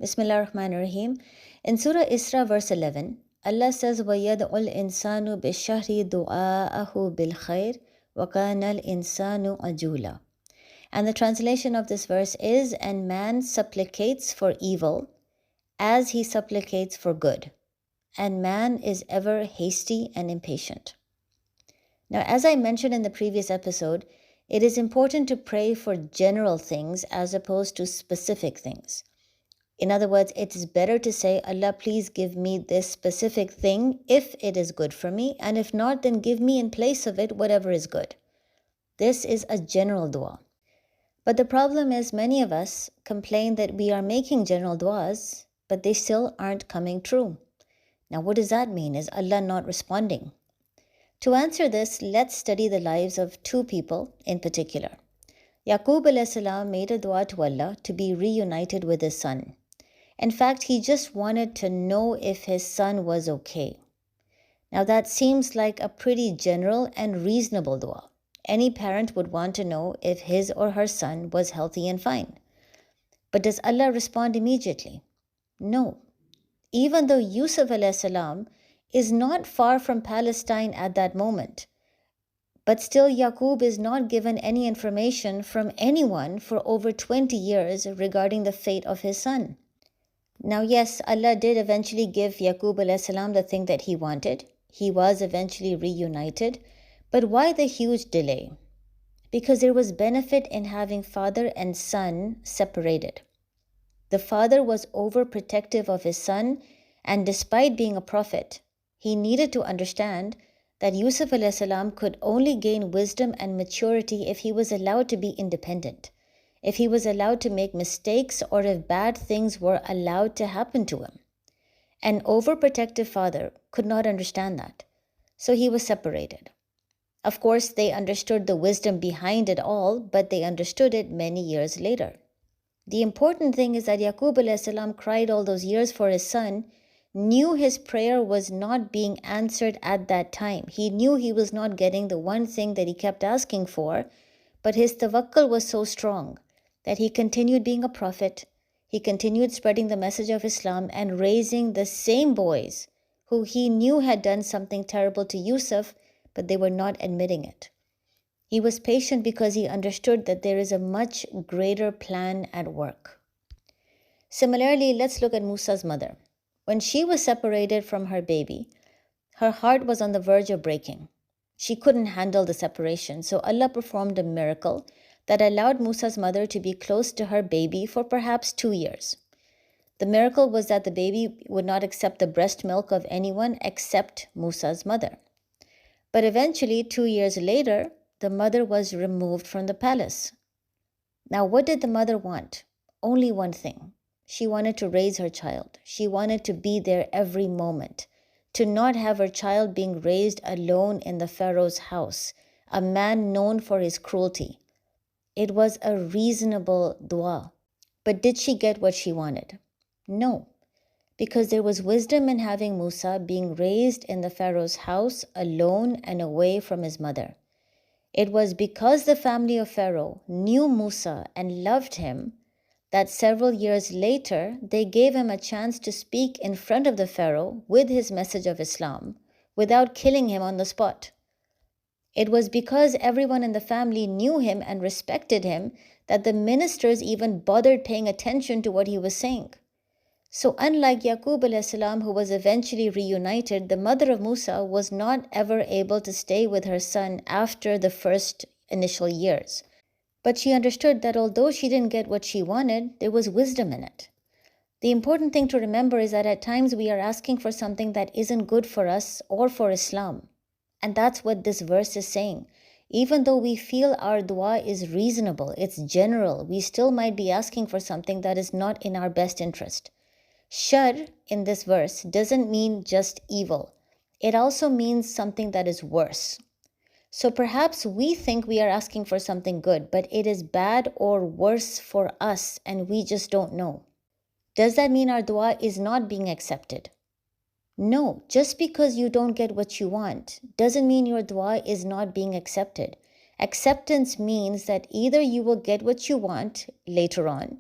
Bismillah ar-Rahman ar-Rahim. In Surah Isra verse 11, Allah says, وَيَدْعُ الْإِنسَانُ بِالشَّهْرِ دُعَاءَهُ بِالْخَيْرِ وَكَانَ الْإِنسَانُ عَجُولًا. And the translation of this verse is, and man supplicates for evil as he supplicates for good, and man is ever hasty and impatient. Now, as I mentioned in the previous episode, it is important to pray for general things as opposed to specific things. In other words, it is better to say, Allah, please give me this specific thing if it is good for me, and if not, then give me in place of it whatever is good. This is a general dua. But the problem is many of us complain that we are making general duas, but they still aren't coming true. Now, what does that mean? Is Allah not responding? To answer this, let's study the lives of two people in particular. Yaqub alayhi salam made a dua to Allah to be reunited with his son. In fact, he just wanted to know if his son was okay. Now that seems like a pretty general and reasonable dua. Any parent would want to know if his or her son was healthy and fine. But does Allah respond immediately? No. Even though Yusuf alayhi salam is not far from Palestine at that moment, but still Yaqub is not given any information from anyone for over 20 years regarding the fate of his son. Now yes, Allah did eventually give Yaqub alayhi salam the thing that he wanted. He was eventually reunited. But why the huge delay? Because there was benefit in having father and son separated. The father was overprotective of his son, and despite being a prophet, he needed to understand that Yusuf alayhi salam could only gain wisdom and maturity if he was allowed to be independent, if he was allowed to make mistakes, or if bad things were allowed to happen to him. An overprotective father could not understand that, so he was separated. Of course, they understood the wisdom behind it all, but they understood it many years later. The important thing is that Yaqub alayhi salam cried all those years for his son, knew his prayer was not being answered at that time. He knew he was not getting the one thing that he kept asking for, but his tawakkul was so strong that he continued being a prophet. He continued spreading the message of Islam and raising the same boys who he knew had done something terrible to Yusuf, but they were not admitting it. He was patient because he understood that there is a much greater plan at work. Similarly, let's look at Musa's mother. When she was separated from her baby, her heart was on the verge of breaking. She couldn't handle the separation, so Allah performed a miracle that allowed Musa's mother to be close to her baby for perhaps 2 years. The miracle was that the baby would not accept the breast milk of anyone except Musa's mother. But eventually, 2 years later, the mother was removed from the palace. Now, what did the mother want? Only one thing. She wanted to raise her child. She wanted to be there every moment, to not have her child being raised alone in the Pharaoh's house, a man known for his cruelty. It was a reasonable dua. But did she get what she wanted? No, because there was wisdom in having Musa being raised in the Pharaoh's house alone and away from his mother. It was because the family of Pharaoh knew Musa and loved him that several years later they gave him a chance to speak in front of the Pharaoh with his message of Islam without killing him on the spot. It was because everyone in the family knew him and respected him that the ministers even bothered paying attention to what he was saying. So unlike Yaqub alayhi salam, who was eventually reunited, the mother of Musa was not ever able to stay with her son after the first initial years. But she understood that although she didn't get what she wanted, there was wisdom in it. The important thing to remember is that at times we are asking for something that isn't good for us or for Islam. And that's what this verse is saying. Even though we feel our dua is reasonable, it's general, we still might be asking for something that is not in our best interest. Shar in this verse doesn't mean just evil. It also means something that is worse. So perhaps we think we are asking for something good, but it is bad or worse for us and we just don't know. Does that mean our dua is not being accepted? No, just because you don't get what you want doesn't mean your dua is not being accepted. Acceptance means that either you will get what you want later on,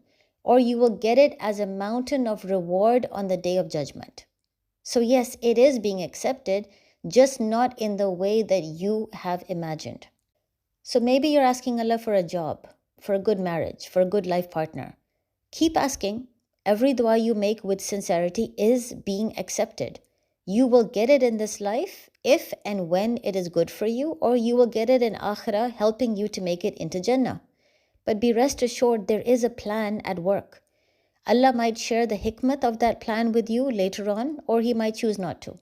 or you will get it as a mountain of reward on the day of judgment. So yes, it is being accepted, just not in the way that you have imagined. So maybe you're asking Allah for a job, for a good marriage, for a good life partner. Keep asking. Every dua you make with sincerity is being accepted. You will get it in this life if and when it is good for you, or you will get it in akhirah, helping you to make it into Jannah. But be rest assured, there is a plan at work. Allah might share the hikmat of that plan with you later on, or He might choose not to.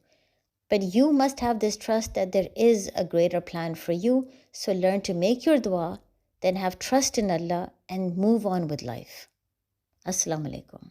But you must have this trust that there is a greater plan for you. So learn to make your dua, then have trust in Allah and move on with life. Assalamu alaikum.